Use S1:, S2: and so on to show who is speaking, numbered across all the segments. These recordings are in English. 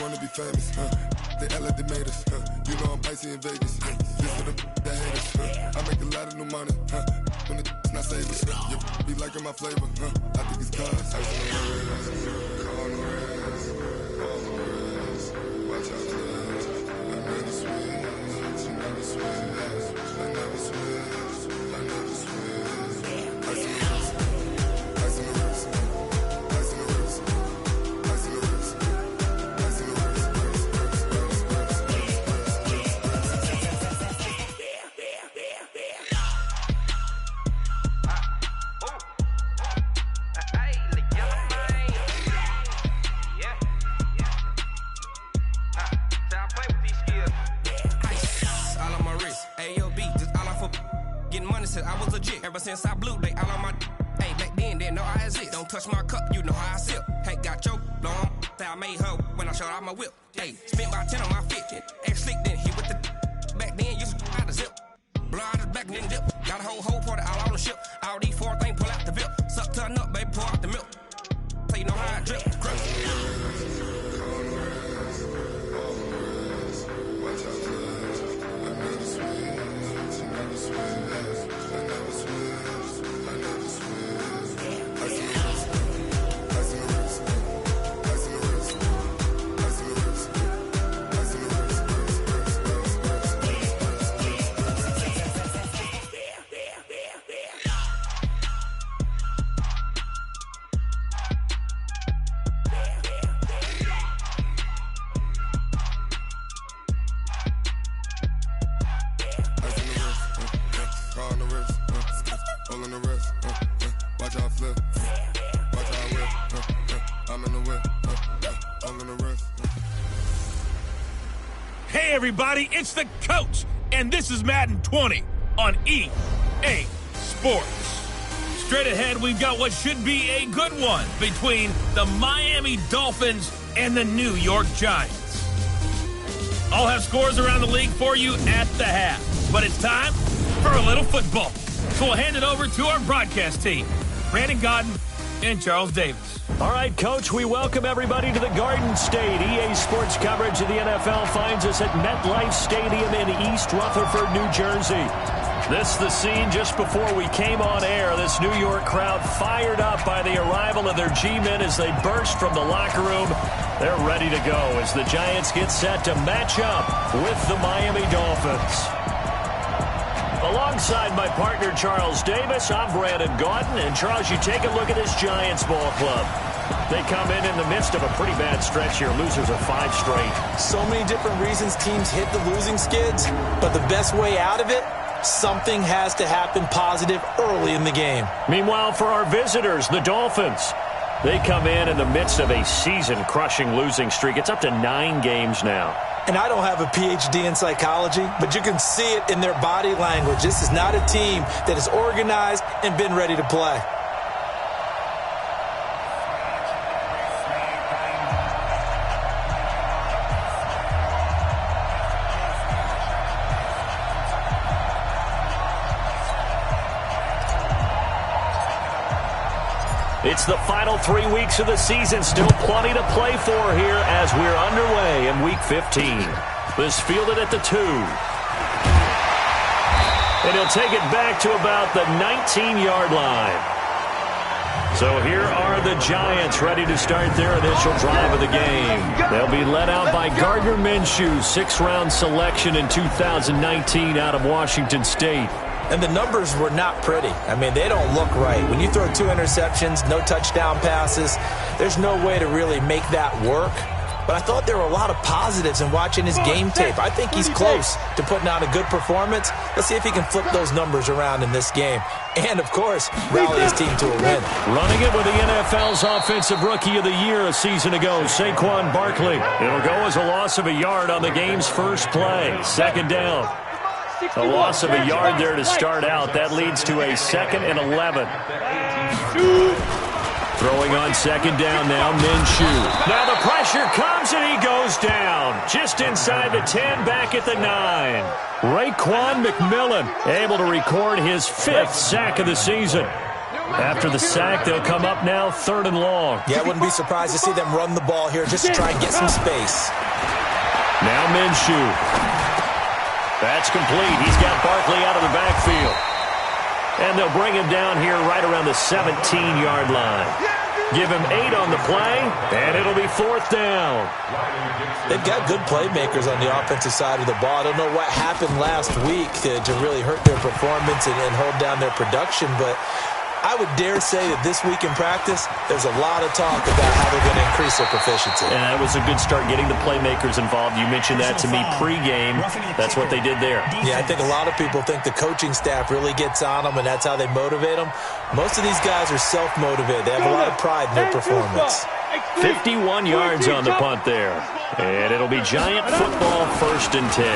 S1: wanna be famous, they act like they made us, you know I'm icy in Vegas, this for the that haters, I make a lot of new money, when it's not savers, you be liking my flavor, I think it's cause. Ice on the wrist, car on the wrist, all on the wrist, watch out for this, I never switch, I never switch, I never switch, I never switch, ice on the wrist, ice on the wrist, ice on the wrist, ice on the wrist, ice on the wrist.
S2: I was legit. Ever since I blew, they all on my hey, back then, didn't know I exist. Don't touch my cup, you know how I sip. Hey, got your long, say I made her when I showed out my whip. Hey, spent about 10 on my fit. Ex slick, then hit with the back then, used to out the zip. Blow out his back and then dip. Got a whole party all on the ship. All these four things, pull out the VIP. Suck to a nut, baby, pour out the milk. So you know how I drip.
S3: Hey everybody, it's the coach, and this is Madden 20 on EA Sports. Straight ahead, we've got what should be a good one between the Miami Dolphins and the New York Giants. I'll have scores around the league for you at the half, but it's time for a little football. So we'll hand it over to our broadcast team, Brandon Godden and Charles Davis.
S4: All right, Coach, we welcome everybody to the Garden State. EA Sports coverage of the NFL finds us at MetLife Stadium in East Rutherford, New Jersey. This is the scene just before we came on air. This New York crowd fired up by the arrival of their G-men as they burst from the locker room. They're ready to go as the Giants get set to match up with the Miami Dolphins. Alongside my partner, Charles Davis, I'm Brandon Gaudin. And, Charles, you take a look at this Giants ball club. They come in the midst of a pretty bad stretch here. Losers of 5 straight.
S5: So many different reasons teams hit the losing skids, but the best way out of it, something has to happen positive early in the game.
S4: Meanwhile, for our visitors, the Dolphins, they come in the midst of a season-crushing losing streak. It's up to 9 games now.
S5: And I don't have a PhD in psychology, but you can see it in their body language. This is not a team that is organized and been ready to play.
S4: It's the final 3 weeks of the season. Still plenty to play for here as we're underway in Week 15. This fielded at the 2. And he'll take it back to about the 19-yard line. So here are the Giants ready to start their initial drive of the game. They'll be led out by Gardner Minshew, 6th-round selection in 2019 out of Washington State.
S5: And the numbers were not pretty. I mean, they don't look right. When you throw 2 interceptions, no touchdown passes, there's no way to really make that work. But I thought there were a lot of positives in watching his game tape. I think he's close to putting out a good performance. Let's see if he can flip those numbers around in this game. And, of course, rally his team to a win.
S4: Running it with the NFL's Offensive Rookie of the Year a season ago, Saquon Barkley. It'll go as a loss of a yard on the game's first play. 2nd down. A loss of a yard there to start out. That leads to a 2nd and 11. Throwing on 2nd down now, Minshew. Now the pressure comes and he goes down. Just inside the 10, back at the 9. Raekwon McMillan able to record his 5th sack of the season. After the sack, they'll come up now 3rd and long.
S5: Yeah, I wouldn't be surprised to see them run the ball here just to try and get some space.
S4: Now Minshew. That's complete. He's got Barkley out of the backfield. And they'll bring him down here right around the 17-yard line. Give him 8 on the play, and it'll be 4th down.
S5: They've got good playmakers on the offensive side of the ball. I don't know what happened last week to really hurt their performance and hold down their production, but I would dare say that this week in practice, there's a lot of talk about how they're going to increase their proficiency.
S4: And that was a good start, getting the playmakers involved. You mentioned that to me pregame. That's what they did there.
S5: Yeah, I think a lot of people think the coaching staff really gets on them, and that's how they motivate them. Most of these guys are self-motivated. They have a lot of pride in their performance.
S4: 51 yards on the punt there. And it'll be Giant football, 1st and 10.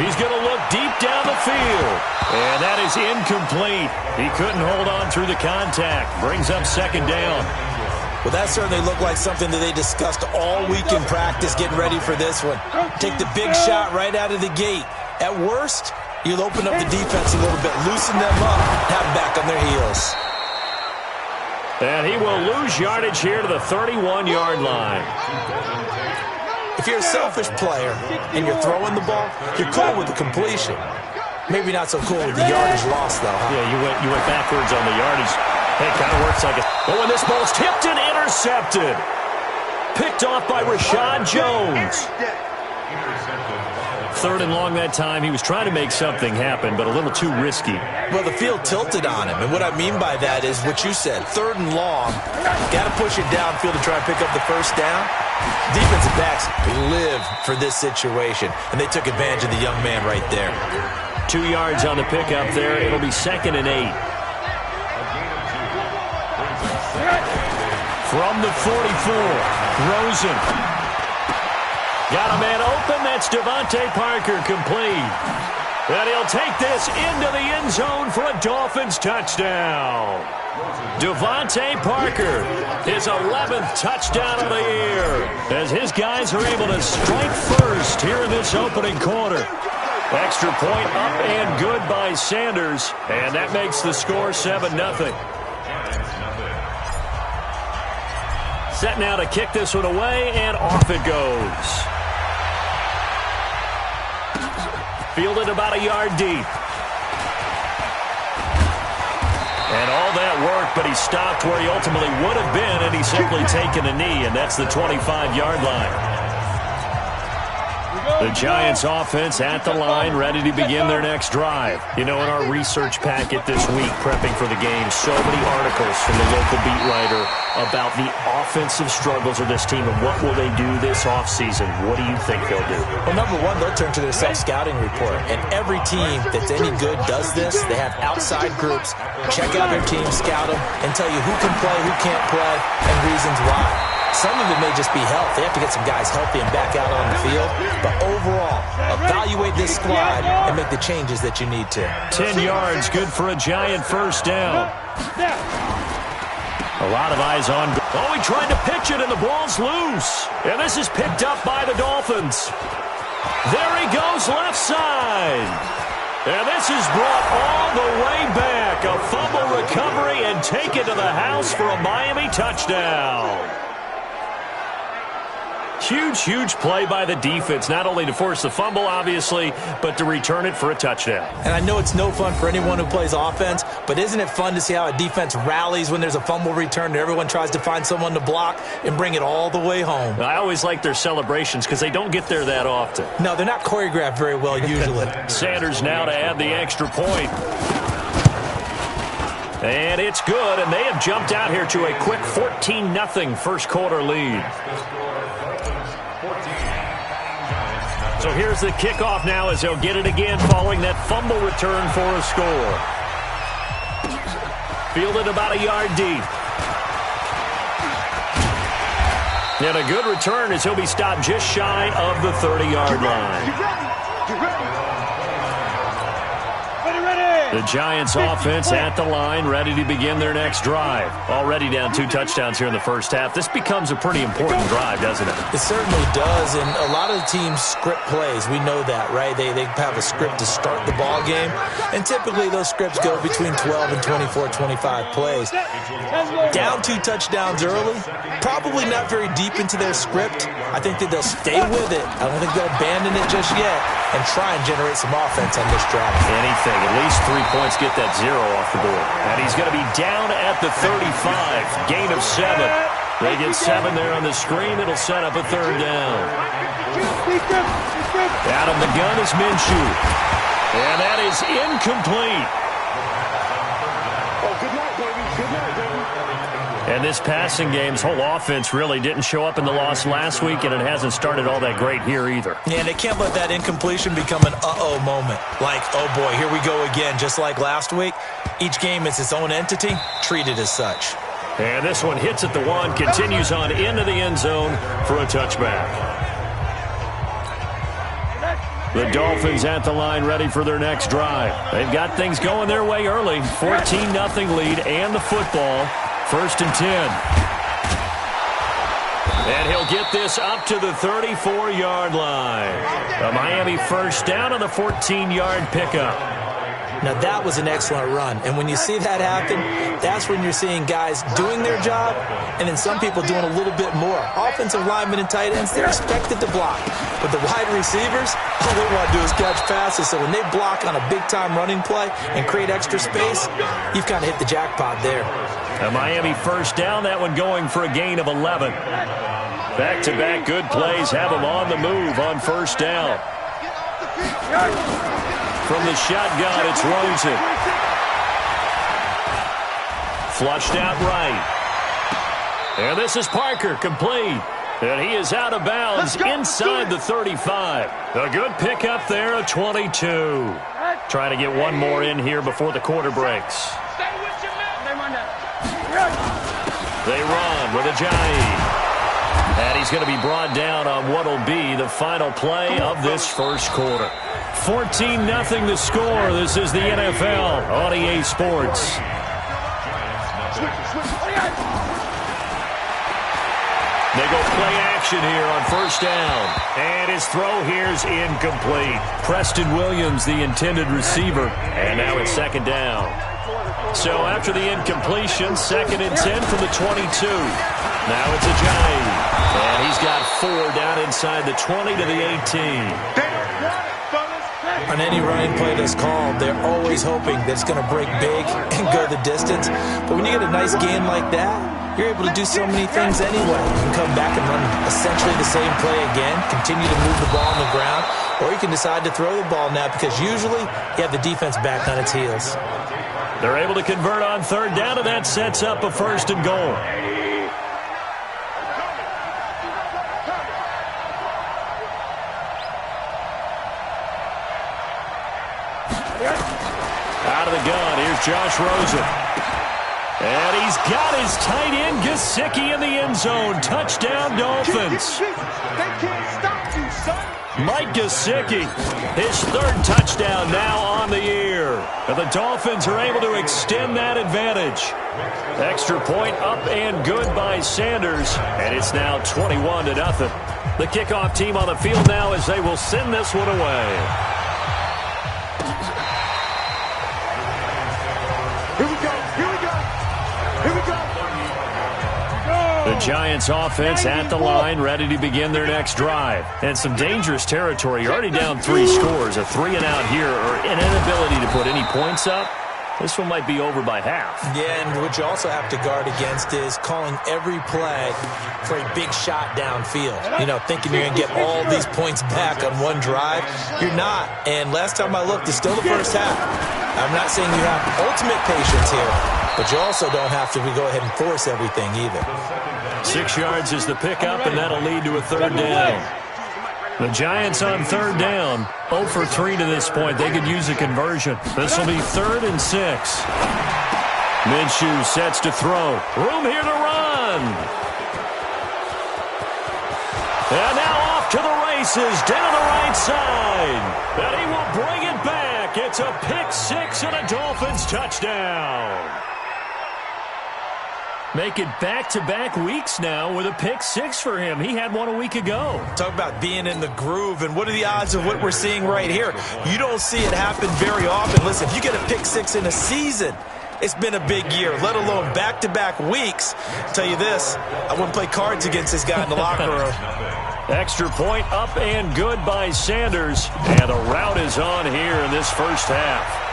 S4: He's going to look deep down the field. And that is incomplete. He couldn't hold on through the contact. Brings up 2nd down.
S5: Well, that certainly looked like something that they discussed all week in practice, getting ready for this one. Take the big shot right out of the gate. At worst, you'll open up the defense a little bit, loosen them up, have them back on their heels.
S4: And he will lose yardage here to the 31-yard line.
S5: If you're a selfish player and you're throwing the ball, you're cool with the completion. Maybe not so cool with the yardage loss, though, huh?
S4: Yeah, you went backwards on the yardage. Hey, kind of works like it. But when this ball's tipped and intercepted. Picked off by Rashad Jones. 3rd and long that time. He was trying to make something happen, but a little too risky.
S5: Well, the field tilted on him, and what I mean by that is what you said. 3rd and long, got to push it downfield to try and pick up the 1st down. Defensive backs live for this situation, and they took advantage of the young man right there.
S4: 2 yards on the pickup there. It'll be 2nd and 8. From the 44, Rosen. Got a man open. That's Devontae Parker, complete. And he'll take this into the end zone for a Dolphins touchdown. Devontae Parker, his 11th touchdown of the year, as his guys are able to strike first here in this opening quarter. Extra point up and good by Sanders, and that makes the score 7-0. Set now to kick this one away, and off it goes. Fielded about a yard deep. And all that work, but he stopped where he ultimately would have been, and he's simply taken a knee, and that's the 25-yard line. The Giants offense at the line, ready to begin their next drive. You know, in our research packet this week, prepping for the game, so many articles from the local beat writer about the offensive struggles of this team and what will they do this offseason. What do you think they'll do?
S5: Well, number one, they'll turn to their self-scouting report. And every team that's any good does this. They have outside groups, check out their team, scout them, and tell you who can play, who can't play, and reasons why. Some of it may just be health. They have to get some guys healthy and back out on the field. But overall, evaluate this squad and make the changes that you need to.
S4: 10 yards, good for a Giant 1st down. A lot of eyes on. Oh, he tried to pitch it, and the ball's loose. And this is picked up by the Dolphins. There he goes, left side. And this is brought all the way back. A fumble recovery and take it to the house for a Miami touchdown. Huge, huge play by the defense, not only to force the fumble, obviously, but to return it for a touchdown.
S5: And I know it's no fun for anyone who plays offense, but isn't it fun to see how a defense rallies when there's a fumble return and everyone tries to find someone to block and bring it all the way home?
S4: I always like their celebrations because they don't get there that often.
S5: No, they're not choreographed very well usually.
S4: Sanders now to add the extra point. And it's good, and they have jumped out here to a quick 14-0 first quarter lead. So here's the kickoff now as they'll get it again following that fumble return for a score. Fielded about a yard deep. And a good return as he'll be stopped just shy of the 30-yard line.
S6: Ready.
S4: The Giants offense at the line, ready to begin their next drive. Already down 2 touchdowns here in the first half. This becomes a pretty important drive, doesn't it?
S5: It certainly does, and a lot of the teams script plays. We know that, right? They have a script to start the ball game, and typically those scripts go between 12 and 24, 25 plays. Down 2 touchdowns early, probably not very deep into their script. I think that they'll stay with it. I don't think they'll abandon it just yet and try and generate some offense on this drive.
S4: Anything, at least 3 points, get that 0 off the board. And he's going to be down at the 35, gain of 7. They get 7 there on the screen. It'll set up a 3rd down. Out of the gun is Minshew. And that is incomplete.
S6: Good night, baby. Good night, baby.
S4: And this passing game's whole offense really didn't show up in the loss last week, and it hasn't started all that great here either.
S5: Yeah, they can't let that incompletion become an uh-oh moment. Like, oh boy, here we go again, just like last week. Each game is its own entity, treated as such.
S4: And this one hits at the 1, continues on into the end zone for a touchback. The Dolphins at the line, ready for their next drive. They've got things going their way early. 14-0 lead and the football. 1st and 10. And he'll get this up to the 34-yard line. A Miami first down on the 14-yard pickup.
S5: Now, that was an excellent run. And when you see that happen, that's when you're seeing guys doing their job and then some people doing a little bit more. Offensive linemen and tight ends, they're expected to block. But the wide receivers, all they want to do is catch passes. So when they block on a big-time running play and create extra space, you've kind of hit the jackpot there.
S4: A Miami first down, that one going for a gain of 11. Back-to-back good plays have them on the move on first down. From the shotgun, it's Rosen. Flushed out right. And this is Parker, complete. And he is out of bounds inside the 35. A good pickup there, a 22. Trying to get one more in here before the quarter breaks. They run with Ajayi. And he's going to be brought down on what will be the final play of this first quarter. 14-0 the score. This is the NFL on EA Sports. They go play action here on first down. And his throw here's incomplete. Preston Williams, the intended receiver. And now it's 2nd down. So after the incompletion, 2nd and 10 from the 22. Now it's Ajayi. And he's got 4 down inside the 20 to the 18.
S5: On any running play that's called, they're always hoping that it's going to break big and go the distance. But when you get a nice game like that, you're able to do so many things anyway. You can come back and run essentially the same play again, continue to move the ball on the ground, or you can decide to throw the ball now because usually you have the defense back on its heels.
S4: They're able to convert on 3rd down, and that sets up a 1st and goal. Out of the gun, here's Josh Rosen. And he's got his tight end, Gesicki, in the end zone. Touchdown, Dolphins. Mike Gesicki, his 3rd touchdown now on the year. And the Dolphins are able to extend that advantage. Extra point up and good by Sanders. And it's now 21-0. The kickoff team on the field now as they will send this one away. The Giants offense at the line, ready to begin their next drive. And some dangerous territory. You're already down 3 scores. A 3-and-out here, or an inability to put any points up. This one might be over by half. Yeah, and what you also have to guard against is calling every play for a big shot downfield. You know, thinking you're going to get all these points back on one drive. You're not. And last time I looked, it's still the first half. I'm not saying you have ultimate patience here, but you also don't have to go ahead and force everything either. 6 yards is the pickup, and that'll lead to a 3rd down. The Giants on 3rd down, 0 for 3 to this point. They could use a conversion. This will be 3rd and 6. Minshew sets to throw. Room here to run. And now off to the races, down the right side. And he will bring it back. It's It's a pick six and a Dolphins touchdown. Make it back-to-back weeks now with a pick six for him. He had one a week ago.
S5: Talk about being in the groove, and what are the odds of what we're seeing right here? You don't see it happen very often. Listen, if you get a pick six in a season, it's been a big year, let alone back-to-back weeks. I'll tell you this, I wouldn't play cards against this guy in the locker room.
S4: Extra point up and good by Sanders. And a rout is on here in this first half.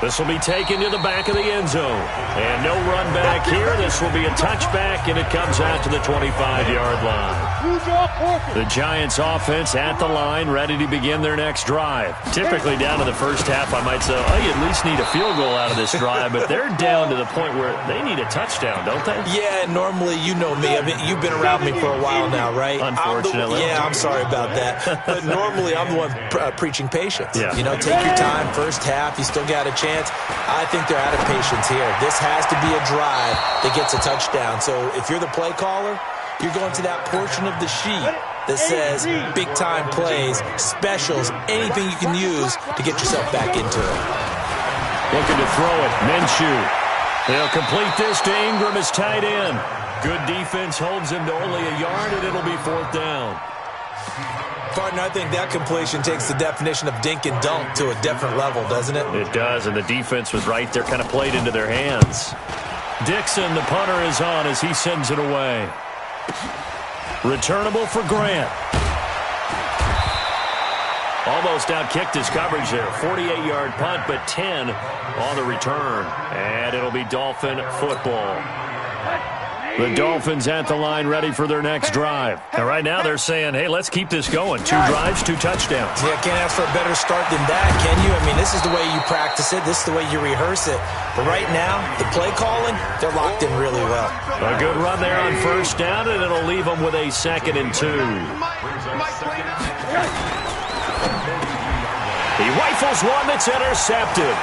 S4: This will be taken to the back of the end zone. And no run back here. This will be a touchback, and it comes out to the 25-yard line. The Giants offense at the line, ready to begin their next drive. Typically down to the first half, I might say, oh, you at least need a field goal out of this drive. But they're down to the point where they need a touchdown, don't they?
S5: Yeah, normally, you know me. I mean, you've been around me for a while now, right?
S4: Unfortunately.
S5: I'm sorry about that. But normally, I'm the one preaching patience.
S4: Yeah.
S5: You know, take your time. First half, you still got a chance. I think they're out of patience here. This has to be a drive that gets a touchdown. So if you're the play caller, you're going to that portion of the sheet that says big-time plays, specials, anything you can use to get yourself back into it.
S4: Looking to throw it. Minshew. They'll complete this to Ingram as tight end. Good defense holds him to only a yard, and it'll be fourth down.
S5: Partner, I think that completion takes the definition of dink and dunk to a different level, doesn't it?
S4: It does, and the defense was right there, kind of played into their hands. Dixon, the punter, is on as he sends it away. Returnable for Grant. Almost outkicked his coverage there. 48-yard punt, but 10 on the return. And it'll be Dolphin football. The Dolphins at the line, ready for their next drive. And right now they're saying, hey, let's keep this going. 2 drives, 2 touchdowns.
S5: Yeah, can't ask for a better start than that, can you? I mean, this is the way you practice it. This is the way you rehearse it. But right now, the play calling, they're locked in really well.
S4: A good run there on first down, and it'll leave them with a 2nd and 2. He rifles one that's intercepted.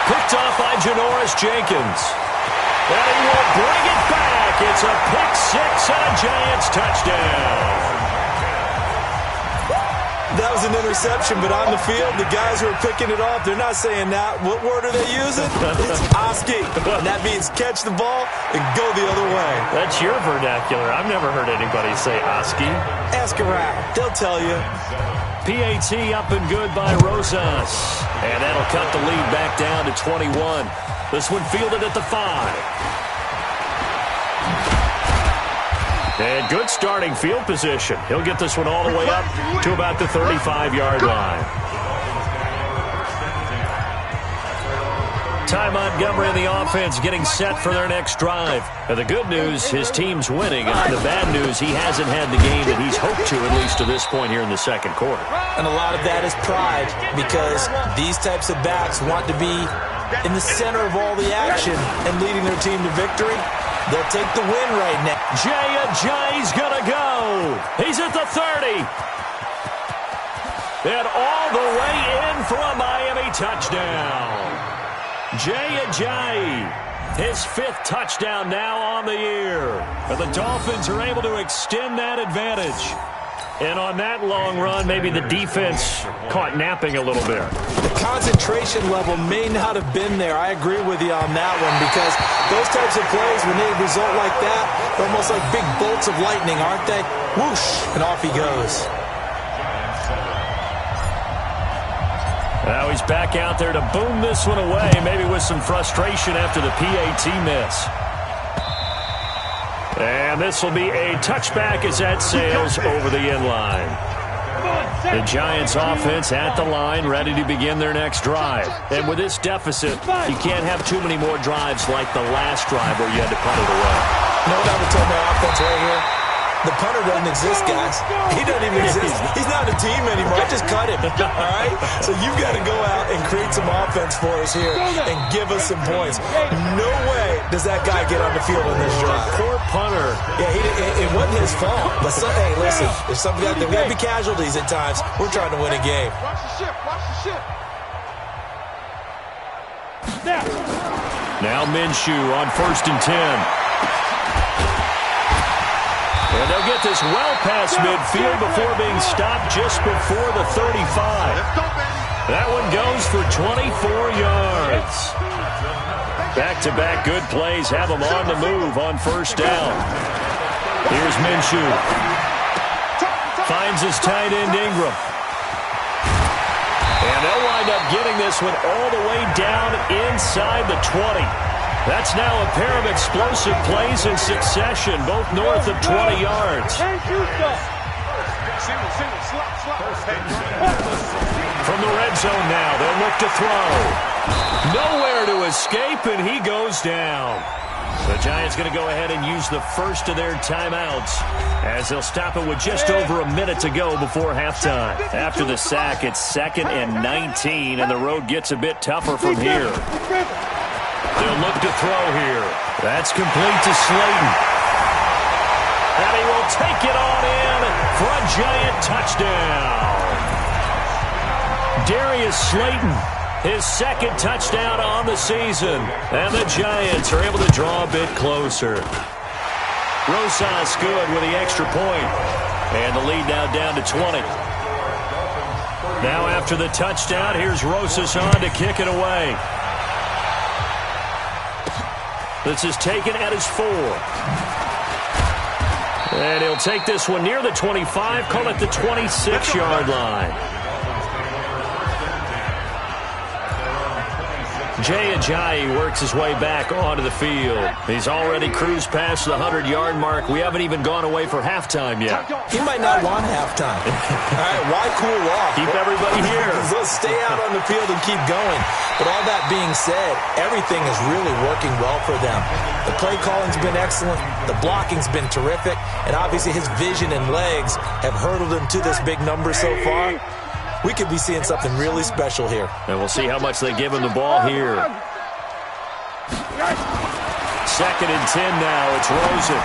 S4: Picked off by Janoris Jenkins. And he will bring it back. It's a pick six and a Giants touchdown.
S5: That was an interception, but on the field, the guys who are picking it off, they're not saying that. What word are they using? It's Oski. And that means catch the ball and go the other way.
S4: That's your vernacular. I've never heard anybody say Oski.
S5: Ask around. They'll tell you.
S4: PAT up and good by Rosas. And that'll cut the lead back down to 21. This one fielded at the 5. And good starting field position. He'll get this one all the way up to about the 35-yard line. Ty Montgomery and the offense getting set for their next drive. And the good news, his team's winning. And the bad news, he hasn't had the game that he's hoped to, at least to this point here in the second quarter.
S5: And a lot of that is pride, because these types of backs want to be in the center of all the action and leading their team to victory. They'll take the win right now.
S4: Jay's going to go. He's at the 30. And all the way in for a Miami touchdown. Jay, his 5th touchdown now on the year. And the Dolphins are able to extend that advantage. And on that long run, maybe the defense caught napping a little bit.
S5: The concentration level may not have been there. I agree with you on that one, because those types of plays, when they result like that, they're almost like big bolts of lightning, aren't they? Whoosh, and off he goes.
S4: Now he's back out there to boom this one away, maybe with some frustration after the PAT miss. And this will be a touchback as that sails over the end line. The Giants offense at the line, ready to begin their next drive. And with this deficit, you can't have too many more drives like the last drive where you had to punt it away.
S5: You know what I would tell my offense right here? The punter doesn't exist, guys. He doesn't even exist. He's not a team anymore. I just cut him, all right? So you've got to go out and create some offense for us here and give us some points. No way does that guy get on the field on this drive.
S4: Poor punter.
S5: Yeah, it wasn't his fault. But, hey, listen, there's something out there. We've got to be casualties at times. We're trying to win a game.
S6: Watch the ship. Watch the ship.
S4: Now Minshew on 1st and 10. And they'll get this well past midfield before being stopped just before the 35. That one goes for 24 yards. Back-to-back good plays have them on the move on first down. Here's Minshew. Finds his tight end Ingram. And they'll wind up getting this one all the way down inside the 20. That's now a pair of explosive plays in succession, both north of 20 yards. From the red zone now, they'll look to throw. Nowhere to escape, and he goes down. The Giants going to go ahead and use the first of their timeouts as they'll stop it with just over a minute to go before halftime. After the sack, it's 2nd and 19, and the road gets a bit tougher from here. They'll look to throw here. That's complete to Slayton. And he will take it on in for a Giant touchdown. Darius Slayton, his 2nd touchdown on the season. And the Giants are able to draw a bit closer. Rosas good with the extra point. And the lead now down to 20. Now after the touchdown, here's Rosas on to kick it away. This is taken at his 4. And he'll take this one near the 25, call it the 26-yard line. Jay Ajayi works his way back onto the field. He's already cruised past the 100-yard mark. We haven't even gone away for halftime yet.
S5: He might not want halftime. All right, why cool off?
S4: Keep everybody here.
S5: Let's stay out on the field and keep going. But all that being said, everything is really working well for them. The play calling's been excellent. The blocking's been terrific. And obviously his vision and legs have hurdled him to this big number so far. We could be seeing something really special here.
S4: And we'll see how much they give him the ball here. 2nd and 10 now. It's Rosen.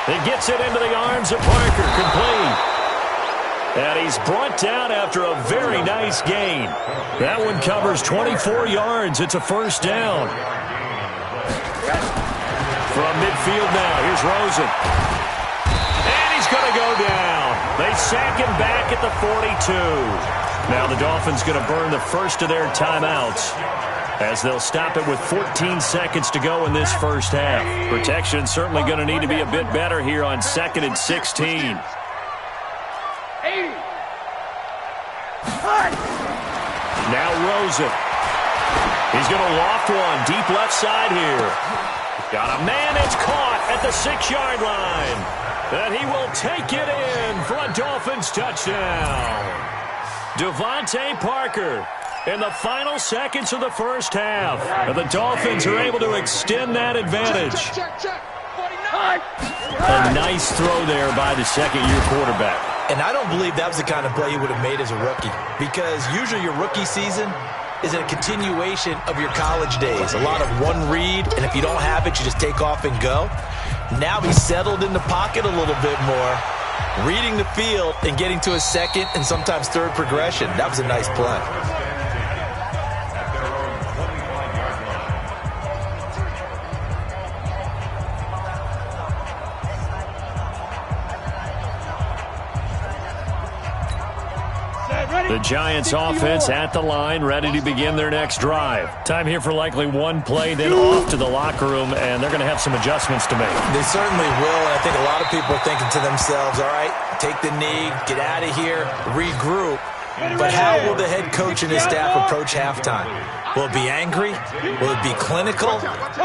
S4: He gets it into the arms of Parker. Complete. And he's brought down after a very nice gain. That one covers 24 yards. It's a first down. From midfield now, here's Rosen. And he's going to go down. They sack him back at the 42. Now the Dolphins going to burn the first of their timeouts as they'll stop it with 14 seconds to go in this first half. Protection certainly going to need to be a bit better here on 2nd and 16. Now Rosen. He's going to loft one deep left side here. Got a man, it's caught at the 6-yard line. And he will take it in for a Dolphins touchdown. Devontae Parker in the final seconds of the first half. And the Dolphins are able to extend that advantage. A nice throw there by the second-year quarterback.
S5: And I don't believe that was the kind of play he would have made as a rookie. Because usually your rookie season is a continuation of your college days. A lot of one read, and if you don't have it, you just take off and go. Now he's settled in the pocket a little bit more, reading the field and getting to his 2nd and sometimes 3rd progression. That was a nice play.
S4: The Giants offense at the line, ready to begin their next drive. Time here for likely one play, then off to the locker room, and they're going to have some adjustments to make.
S5: They certainly will, and I think a lot of people are thinking to themselves, all right, take the knee, get out of here, regroup. But how will the head coach and his staff approach halftime? Will it be angry? Will it be clinical?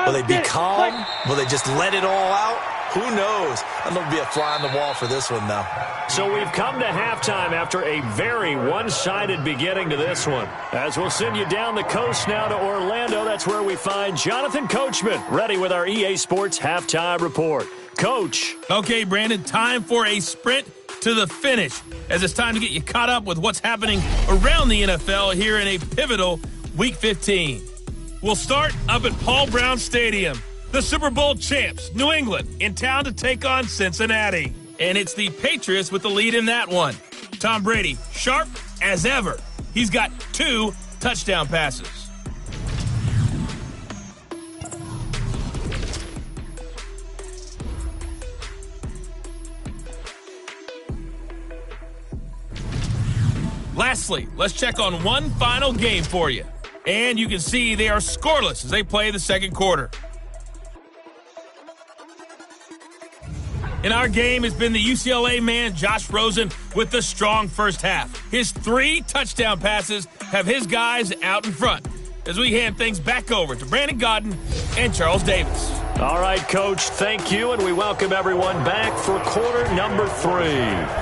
S5: Will they be calm? Will they just let it all out? Who knows? I'm going to be a fly on the wall for this one, though.
S4: So we've come to halftime after a very one-sided beginning to this one. As we'll send you down the coast now to Orlando, that's where we find Jonathan Coachman, ready with our EA Sports Halftime Report. Coach.
S3: Okay, Brandon, time for a sprint to the finish, as it's time to get you caught up with what's happening around the NFL here in a pivotal Week 15. We'll start up at Paul Brown Stadium. The Super Bowl champs, New England, in town to take on Cincinnati. And it's the Patriots with the lead in that one. Tom Brady, sharp as ever. He's got 2 touchdown passes. Lastly, let's check on one final game for you. And you can see they are scoreless as they play the second quarter. In our game, it's been the UCLA man, Josh Rosen, with the strong first half. His 3 touchdown passes have his guys out in front as we hand things back over to Brandon Godden and Charles Davis.
S4: All right, Coach, thank you, and we welcome everyone back for quarter number 3.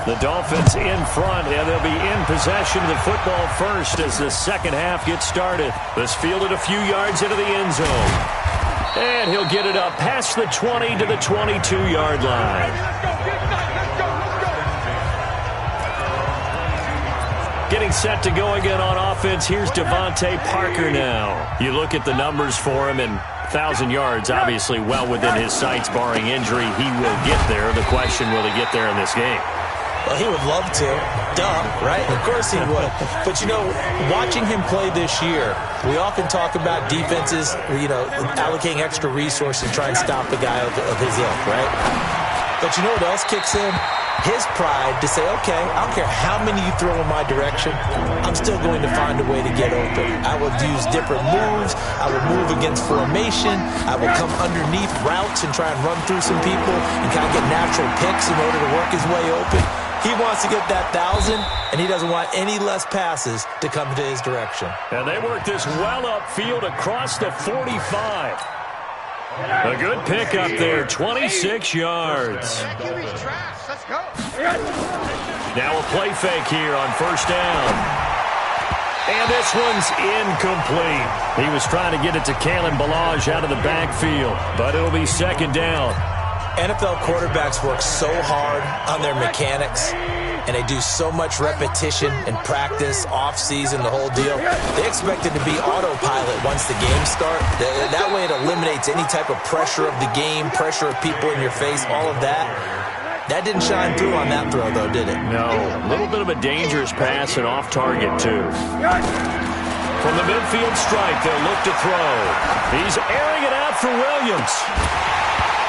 S4: The Dolphins in front, and they'll be in possession of the football first as the second half gets started. This fielded a few yards into the end zone. And he'll get it up past the 20 to the 22-yard line. Getting set to go again on offense, here's Devontae Parker now. You look at the numbers for him, and 1,000 yards, obviously well within his sights, barring injury. He will get there. The question, will he get there in this game?
S5: Well, he would love to. Duh, right? Of course he would. But, you know, watching him play this year, we often talk about defenses, allocating extra resources to try and stop a guy of his ilk, right? But you know what else kicks in? His pride to say, okay, I don't care how many you throw in my direction, I'm still going to find a way to get open. I will use different moves. I will move against formation. I will come underneath routes and try and run through some people and kind of get natural picks in order to work his way open. He wants to get that 1,000, and he doesn't want any less passes to come to his direction.
S4: And they work this well upfield across the 45. A good pick up there, 26 yards. Now a play fake here on first down. And this one's incomplete. He was trying to get it to Kalen Ballage out of the backfield, but it'll be second down.
S5: NFL quarterbacks work so hard on their mechanics, and they do so much repetition and practice, off-season, the whole deal. They expect it to be autopilot once the games start. That way it eliminates any type of pressure of the game, pressure of people in your face, all of that. That didn't shine through on that throw, though, did it?
S4: No. A little bit of a dangerous pass and off target, too. From the midfield stripe, they'll look to throw. He's airing it out for Williams.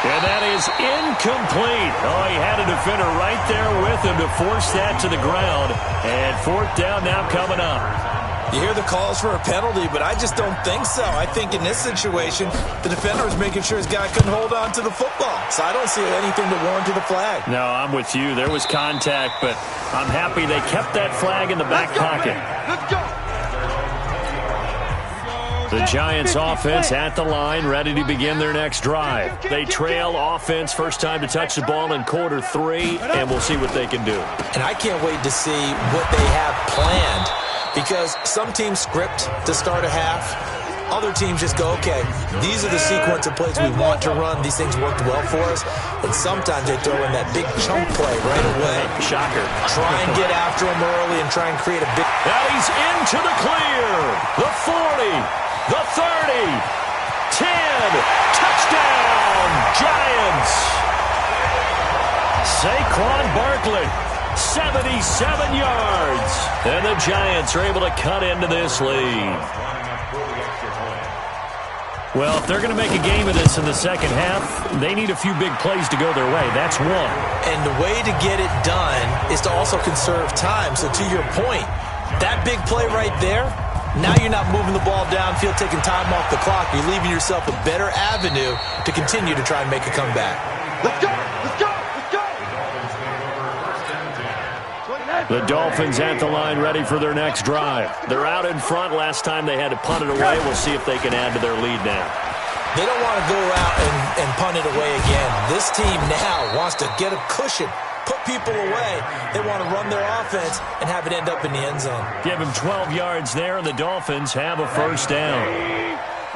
S4: And that is incomplete. Oh, he had a defender right there with him to force that to the ground. And fourth down now coming up.
S5: You hear the calls for a penalty, but I just don't think so. I think in this situation, the defender was making sure his guy couldn't hold on to the football. So I don't see anything to warrant to the flag.
S4: No, I'm with you. There was contact, but I'm happy they kept that flag in the back pocket.
S6: Let's go.
S4: The Giants offense at the line, ready to begin their next drive. They trail offense, first time to touch the ball in quarter 3, and we'll see what they can do.
S5: And I can't wait to see what they have planned, because some teams script to start a half. Other teams just go, okay, these are the sequence of plays we want to run. These things worked well for us. And sometimes they throw in that big chunk play right away.
S4: Shocker.
S5: Try and get after him early and try and create a big...
S4: Now he's into the clear. The 40. The 30, 10, touchdown, Giants. Saquon Barkley, 77 yards. And the Giants are able to cut into this lead. Well, if they're going to make a game of this in the second half, they need a few big plays to go their way. That's one.
S5: And the way to get it done is to also conserve time. So to your point, that big play right there, now you're not moving the ball downfield, taking time off the clock. You're leaving yourself a better avenue to continue to try and make a comeback.
S6: Let's go. Let's go. Let's go.
S4: The Dolphins at the line, ready for their next drive. They're out in front. Last time they had to punt it away. We'll see if they can add to their lead now.
S5: They don't want to go out and punt it away again. This team now wants to get a cushion, put people away. They want to run their offense and have it end up in the end zone.
S4: Give him 12 yards there, and the Dolphins have a first down.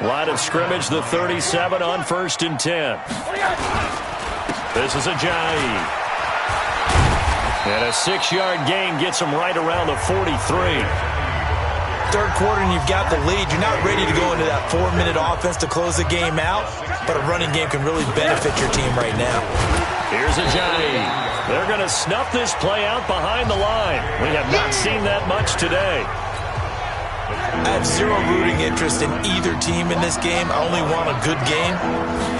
S4: Line of scrimmage, the 37 on 1st and 10. This is Ajayi. And a 6-yard gain gets him right around the 43.
S5: Third quarter and you've got the lead. You're not ready to go into that 4-minute offense to close the game out, but a running game can really benefit your team right now.
S4: Here's Ajayi. They're going to snuff this play out behind the line. We have not seen that much today.
S5: I have zero rooting interest in either team in this game. I only want a good game.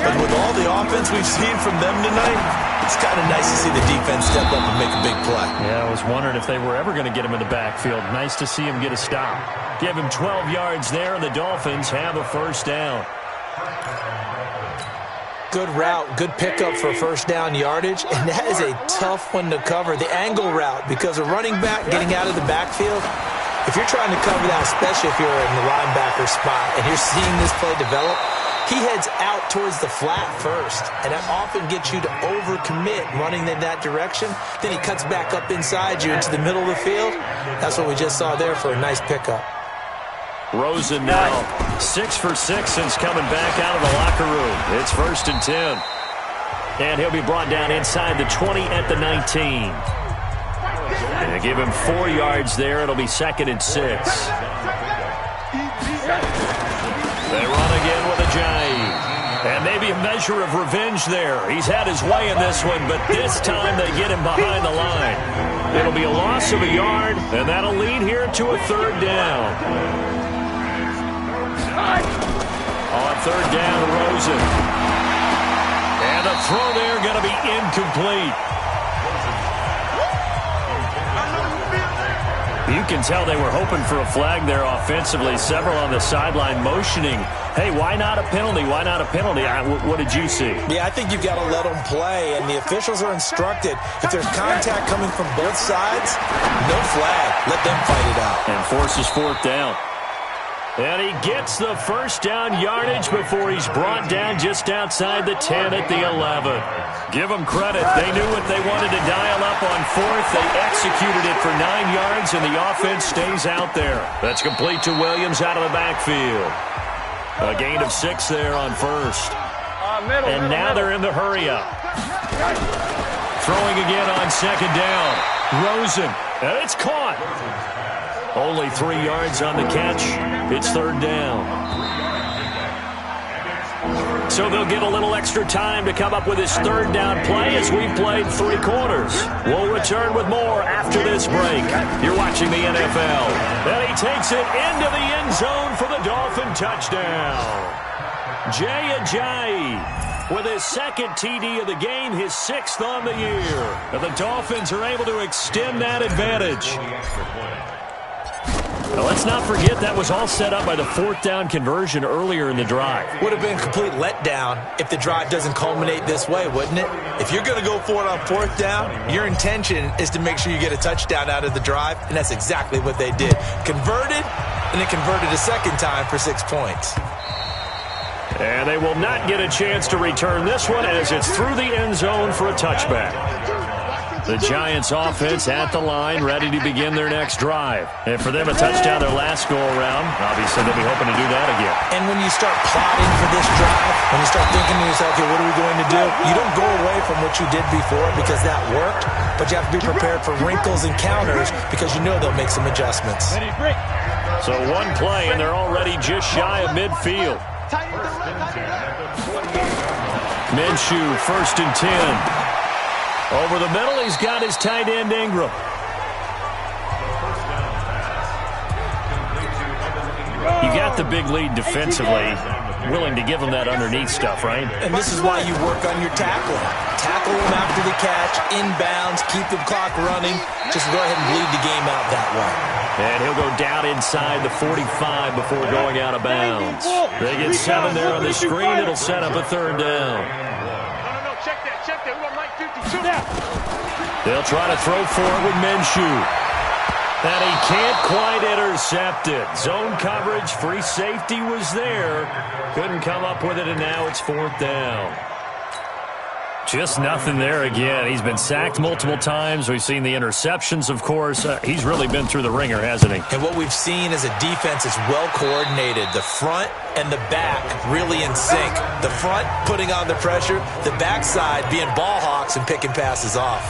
S5: But with all the offense we've seen from them tonight, it's kind of nice to see the defense step up and make a big play.
S4: Yeah, I was wondering if they were ever going to get him in the backfield. Nice to see him get a stop. Give him 12 yards there, and the Dolphins have a first down.
S5: Good route, good pickup for first down yardage, and that is a tough one to cover, the angle route, because a running back getting out of the backfield, if you're trying to cover that, especially if you're in the linebacker spot and you're seeing this play develop, he heads out towards the flat first, and that often gets you to overcommit running in that direction. Then he cuts back up inside you into the middle of the field. That's what we just saw there for a nice pickup.
S4: Rosen now 6 for 6 since coming back out of the locker room. It's 1st and 10. And he'll be brought down inside the 20 at the 19. And they give him 4 yards there. It'll be 2nd and 6. They run again with Ajayi. And maybe a measure of revenge there. He's had his way in this one, but this time they get him behind the line. It'll be a loss of a yard, and that'll lead here to a 3rd down. On 3rd down, Rosen. And the throw there going to be incomplete. You can tell they were hoping for a flag there offensively. Several on the sideline motioning, hey, why not a penalty? Why not a penalty? What did you see?
S5: Yeah, I think you've got to let them play, and the officials are instructed, if there's contact coming from both sides, no flag. Let them fight it out.
S4: And forces 4th down. And he gets the first down yardage before he's brought down just outside the 10 at the 11. Give them credit. They knew what they wanted to dial up on 4th. They executed it for 9 yards, and the offense stays out there. That's complete to Williams out of the backfield. A gain of 6 there on 1st. And now they're in the hurry-up. Throwing again on 2nd down. Rosen. And it's caught. Only 3 yards on the catch. It's 3rd down. So they'll get a little extra time to come up with his 3rd down play as we've played 3 quarters. We'll return with more after this break. You're watching the NFL. And he takes it into the end zone for the Dolphin touchdown. Jay Ajayi with his 2nd TD of the game, his 6th on the year. And the Dolphins are able to extend that advantage. Now, let's not forget that was all set up by the 4th down conversion earlier in the drive.
S5: Would have been a complete letdown if the drive doesn't culminate this way, wouldn't it? If you're going to go for it on 4th down, your intention is to make sure you get a touchdown out of the drive, and that's exactly what they did. Converted, and then converted a 2nd time for 6 points.
S4: And they will not get a chance to return this one as it's through the end zone for a touchback. The Giants offense at the line, ready to begin their next drive. And for them, a touchdown their last go-around. Obviously, they'll be hoping to do that again.
S5: And when you start plotting for this drive, when you start thinking to yourself, okay, what are we going to do? You don't go away from what you did before because that worked, but you have to be prepared for wrinkles and counters because you know they'll make some adjustments.
S4: So one play, and they're already just shy of midfield. Minshew, 1st and 10. Over the middle, he's got his tight end, Ingram. You got the big lead defensively, willing to give him that underneath stuff, right?
S5: And this is why you work on your tackling. Tackle him after the catch, inbounds, keep the clock running. Just go ahead and bleed the game out that way.
S4: And he'll go down inside the 45 before going out of bounds. They get 7 there on the screen. It'll set up a 3rd down. They'll try to throw for it with Minshew. And he can't quite intercept it. Zone coverage, free safety was there. Couldn't come up with it, and now it's 4th down. Just nothing there again. He's been sacked multiple times. We've seen the interceptions, of course. He's really been through the ringer, hasn't he?
S5: And what we've seen is a defense that's well coordinated. The front and the back really in sync. The front putting on the pressure, the backside being ball hawks and picking passes off.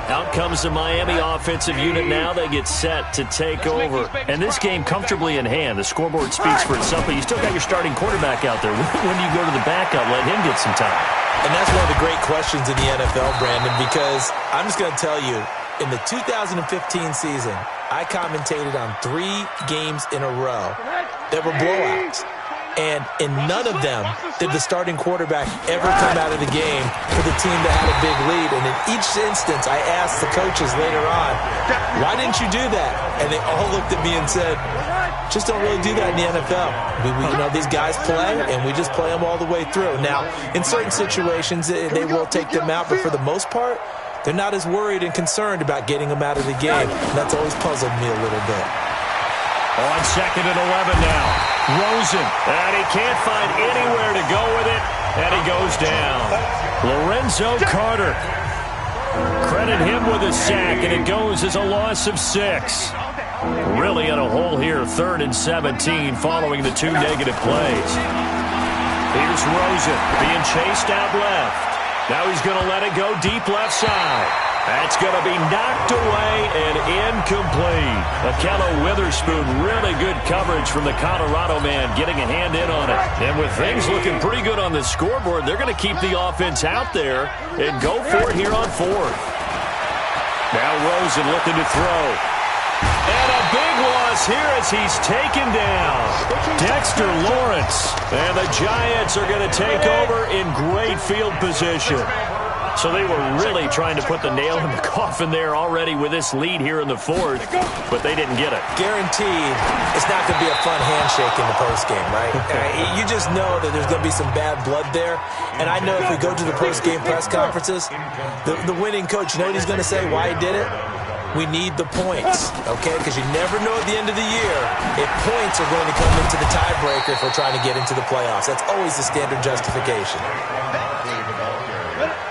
S4: Out comes the Miami offensive unit now. They get set to take over. And this game comfortably in hand. The scoreboard speaks for itself, but you still got your starting quarterback out there. When do you go to the backup, let him get some time?
S5: And that's one of the great questions in the NFL, Brandon, because I'm just going to tell you, in the 2015 season, I commentated on 3 games in a row that were blowouts. And in none of them did the starting quarterback ever come out of the game for the team that had a big lead. And in each instance, I asked the coaches later on, why didn't you do that? And they all looked at me and said, just don't really do that in the NFL. These guys play, and we just play them all the way through. Now, in certain situations, they will take them out, but for the most part, they're not as worried and concerned about getting them out of the game. And that's always puzzled me a little bit.
S4: On 2nd and 11 now. Rosen, and he can't find anywhere to go with it, and he goes down. Lorenzo Carter. Credit him with a sack, and it goes as a loss of 6. Really in a hole here, 3rd and 17, following the 2 negative plays. Here's Rosen being chased out left. Now he's going to let it go deep left side. That's going to be knocked away and incomplete. Akello Witherspoon, really good coverage from the Colorado man, getting a hand in on it. And with things looking pretty good on the scoreboard, they're going to keep the offense out there and go for it here on 4th. Now Rosen looking to throw. And a big loss here as he's taken down. Dexter Lawrence. And the Giants are going to take over in great field position. So they were really trying to put the nail in the coffin there already with this lead here in the 4th, but they didn't get it.
S5: Guaranteed it's not going to be a fun handshake in the postgame, right? You just know that there's going to be some bad blood there. And I know if we go to the postgame press conferences, the winning coach, you know what he's going to say, why he did it? We need the points, okay? Because you never know at the end of the year if points are going to come into the tiebreaker if we're trying to get into the playoffs. That's always the standard justification.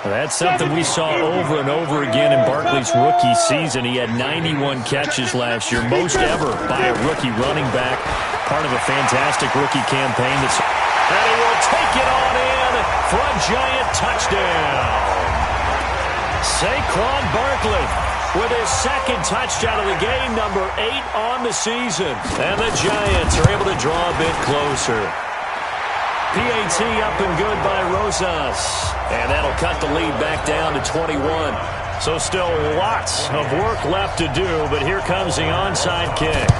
S4: That's something we saw over and over again in Barkley's rookie season. He had 91 catches last year, most ever by a rookie running back. Part of a fantastic rookie campaign. And he will take it on in for a Giant touchdown. Saquon Barkley with his 2nd touchdown of the game, number 8 on the season. And the Giants are able to draw a bit closer. PAT up and good by Rosas. And that'll cut the lead back down to 21. So still lots of work left to do, but here comes the onside kick.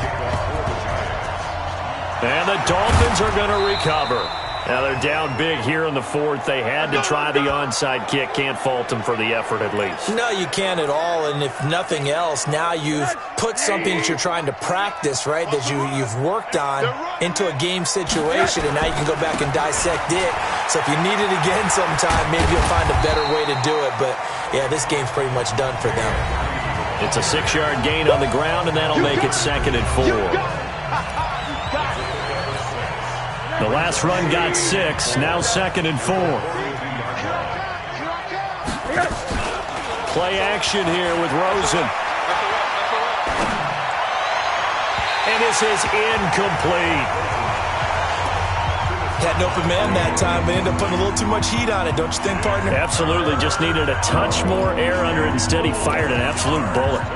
S4: And the Dolphins are going to recover. Now they're down big here in the 4th. They had to try the onside kick. Can't fault them for the effort at least.
S5: No, you can't at all. And if nothing else, now you've put something that you're trying to practice, right, that you've worked on into a game situation, and now you can go back and dissect it. So if you need it again sometime, maybe you'll find a better way to do it. But, yeah, this game's pretty much done for them.
S4: It's a 6-yard gain on the ground, and that'll make it 2nd and 4. The last run got 6, now 2nd and 4. Play action here with Rosen. And this is incomplete.
S5: Had an open man that time, but ended up putting a little too much heat on it, don't you think, partner?
S4: Absolutely, just needed a touch more air under it. Instead, he fired an absolute bullet.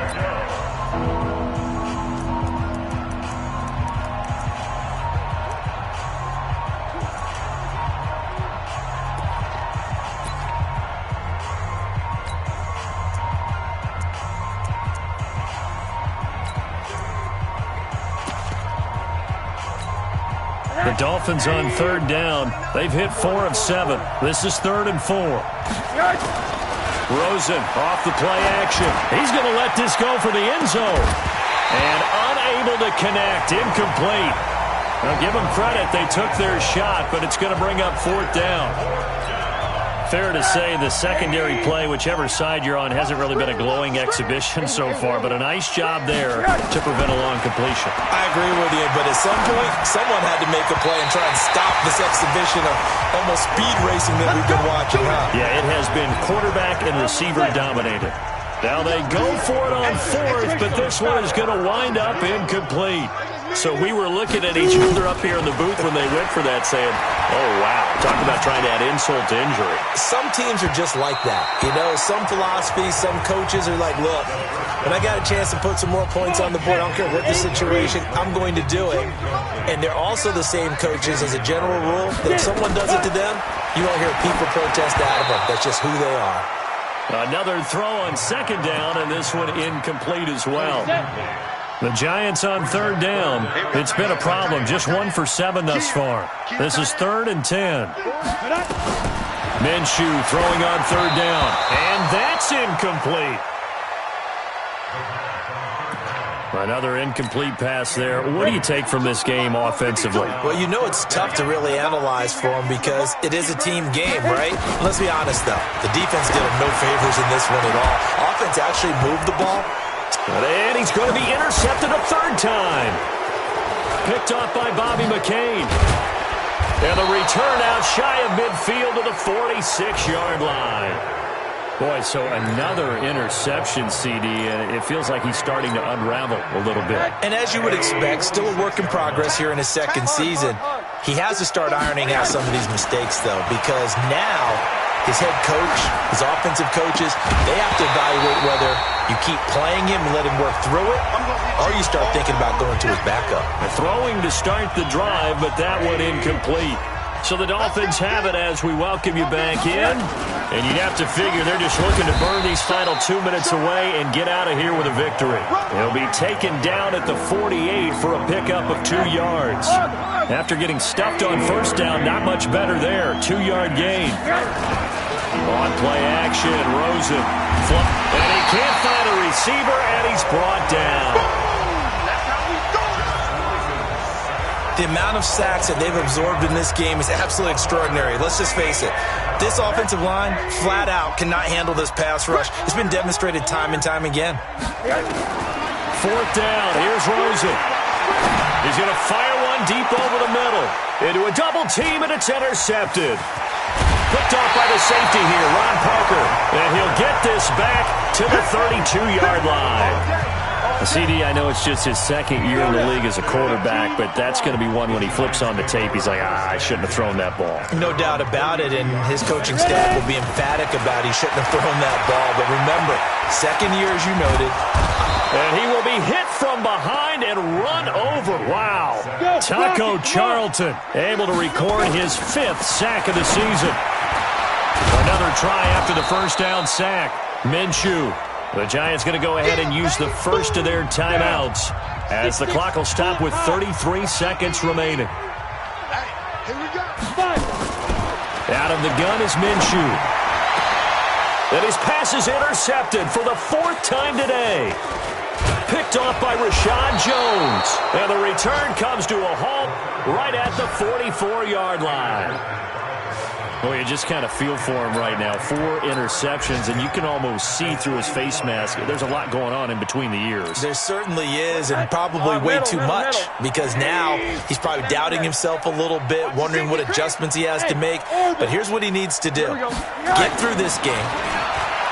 S4: The Dolphins on 3rd down. They've hit 4 of 7. This is 3rd and 4. Rosen off the play action. He's going to let this go for the end zone. And unable to connect. Incomplete. Now give them credit. They took their shot, but it's going to bring up 4th down. Fair to say the secondary play, whichever side you're on, hasn't really been a glowing exhibition so far, but a nice job there to prevent a long completion.
S5: I agree with you, but at some point, someone had to make a play and try and stop this exhibition of almost speed racing that we've been watching, huh?
S4: Yeah, it has been quarterback and receiver dominated. Now they go for it on 4th, but this one is going to wind up incomplete. So we were looking at each other up here in the booth when they went for that saying, oh, wow, talk about trying to add insult to injury.
S5: Some teams are just like that. You know, some philosophies, some coaches are like, look, when I got a chance to put some more points on the board, I don't care what the situation, I'm going to do it. And they're also the same coaches as a general rule that if someone does it to them, you won't hear people protest out of them. That's just who they are.
S4: Another throw on second down, and this one incomplete as well. The Giants on third down. It's been a problem. Just 1 for 7 thus far. This is 3rd and 10. Minshew throwing on third down. And that's incomplete. Another incomplete pass there. What do you take from this game offensively?
S5: Well, you know it's tough to really analyze for them because it is a team game, right? Let's be honest, though. The defense did them no favors in this one at all. Offense actually moved the ball.
S4: And he's going to be intercepted a third time. Picked off by Bobby McCain. And the return out shy of midfield to the 46-yard line. Boy, so another interception, CD, and it feels like he's starting to unravel a little bit.
S5: And as you would expect, still a work in progress here in his second season. He has to start ironing out some of these mistakes, though, because now his head coach, his offensive coaches, they have to evaluate whether you keep playing him and let him work through it, or you start thinking about going to his backup.
S4: Throwing to start the drive, but that one incomplete. So the Dolphins have it as we welcome you back in. And you'd have to figure they're just looking to burn these final 2 minutes away and get out of here with a victory. They'll be taken down at the 48 for a pickup of 2 yards. After getting stuffed on first down, not much better there. 2-yard gain. On play action, Rosen. And he can't find a receiver, and he's brought down.
S5: The amount of sacks that they've absorbed in this game is absolutely extraordinary. Let's just face it. This offensive line, flat out, cannot handle this pass rush. It's been demonstrated time and time again.
S4: 4th down. Here's Rosen. He's going to fire one deep over the middle. Into a double team, and it's intercepted. Picked off by the safety here, Ron Parker. And he'll get this back to the 32-yard line. CD, I know it's just his second year in the league as a quarterback, but that's going to be one when he flips on the tape. He's like, I shouldn't have thrown that ball.
S5: No doubt about it, and his coaching staff will be emphatic about he shouldn't have thrown that ball. But remember, second year, as you noted.
S4: And he will be hit from behind and run over. Wow. Taco Charlton able to record his 5th sack of the season. Another try after the first down sack. Minshew. The Giants going to go ahead and use the first of their timeouts as the clock will stop with 33 seconds remaining. Out of the gun is Minshew. And his pass is intercepted for the 4th time today. Picked off by Rashad Jones. And the return comes to a halt right at the 44-yard line. Well, you just kind of feel for him right now. 4 interceptions, and you can almost see through his face mask. There's a lot going on in between the ears.
S5: There certainly is, and probably way too much, because now he's probably doubting himself a little bit, wondering what adjustments he has to make. But here's what he needs to do. Get through this game.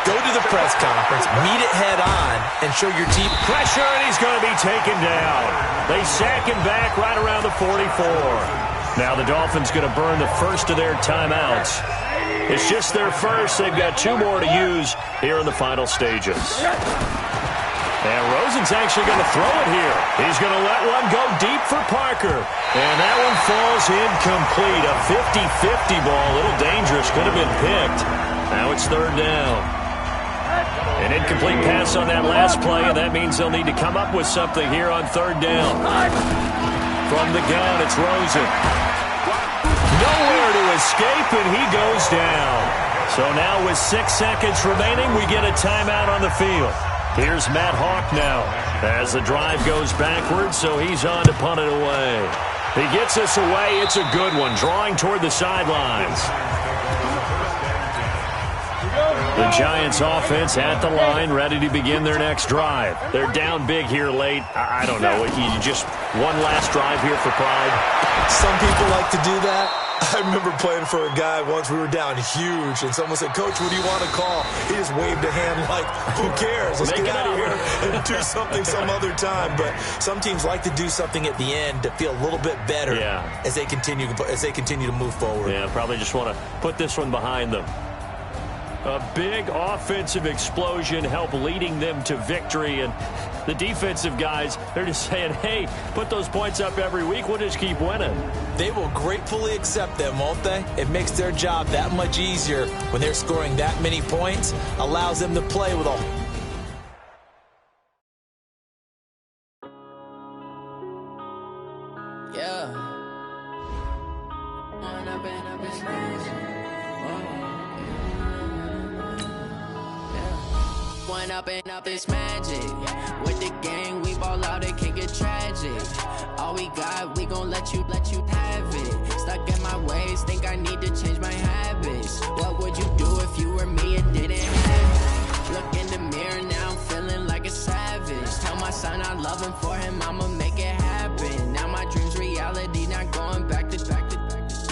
S5: Go to the press conference, meet it head on, and show your team.
S4: Pressure, and he's going to be taken down. They sack him back right around the 44. Now the Dolphins going to burn the first of their timeouts. It's just their first. They've got 2 more to use here in the final stages. And Rosen's actually going to throw it here. He's going to let one go deep for Parker. And that one falls incomplete. A 50-50 ball. A little dangerous. Could have been picked. Now it's 3rd down. An incomplete pass on that last play, and that means they'll need to come up with something here on 3rd down. From the gun, it's Rosen. Nowhere to escape, and he goes down. So now with 6 seconds remaining, we get a timeout on the field. Here's Matt Hawk now as the drive goes backwards, so he's on to punt it away. He gets us away. It's a good one, drawing toward the sidelines. The Giants offense at the line, ready to begin their next drive. They're down big here late. I don't know. You just one last drive here for pride.
S5: Some people like to do that. I remember playing for a guy once. We were down huge, and someone said, "Coach, what do you want to call?" He just waved a hand like, "Who cares? Let's get out of here and do something some other time." But some teams like to do something at the end to feel a little bit better as they continue to move forward.
S4: Yeah, probably just want to put this one behind them. A big offensive explosion helped leading them to victory, and the defensive guys, they're just saying, hey, put those points up every week, we'll just keep winning.
S5: They will gratefully accept them, won't they? It makes their job that much easier when they're scoring that many points, allows them to play with a...
S7: Up is magic. With the gang, we ball out, it can get tragic. All we got, we gon' let you have it. Stuck in my ways, think I need to change my habits. What would you do if you were me and didn't have it? Look in the mirror, now I'm feeling like a savage. Tell my son I love him, for him I'ma make it happen. Now my dream's reality, not going back to.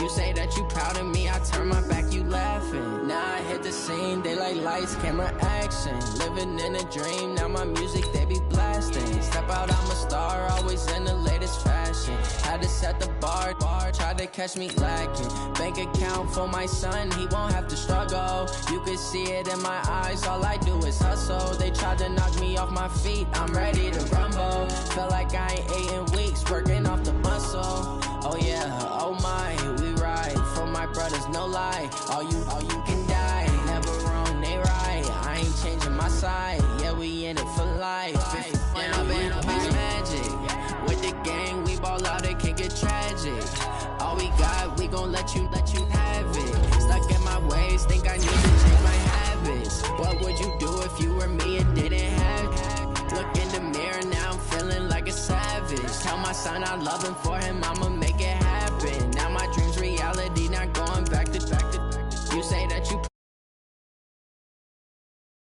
S7: You say that you proud of me, I turn my back, you laughing. Now I hit the scene, they like lights, camera, action. Living in a dream, now my music, they be blasting. Step out, I'm a star, always in the latest fashion. Had to set the bar, tried to catch me lacking. Bank account for my son, he won't have to struggle. You can see it in my eyes, all I do is hustle. They tried to knock me off my feet, I'm ready to rumble. Feel like I ain't ate in weeks, working off the muscle. Oh yeah, oh my, we ride for my brothers, no lie. All you can die, never wrong, they right. I ain't changing my side, yeah, we in it for life. When I've been magic, with the gang, we ball out, it can get tragic. All we got, we gon' let you have it. Stuck in my ways, think I need to change my habits. What would you do if you were me and didn't have it? Look in the mirror, now I'm feeling like a savage. Tell my son I love him, for him I'ma make it happen. Now my dream's reality, not going back to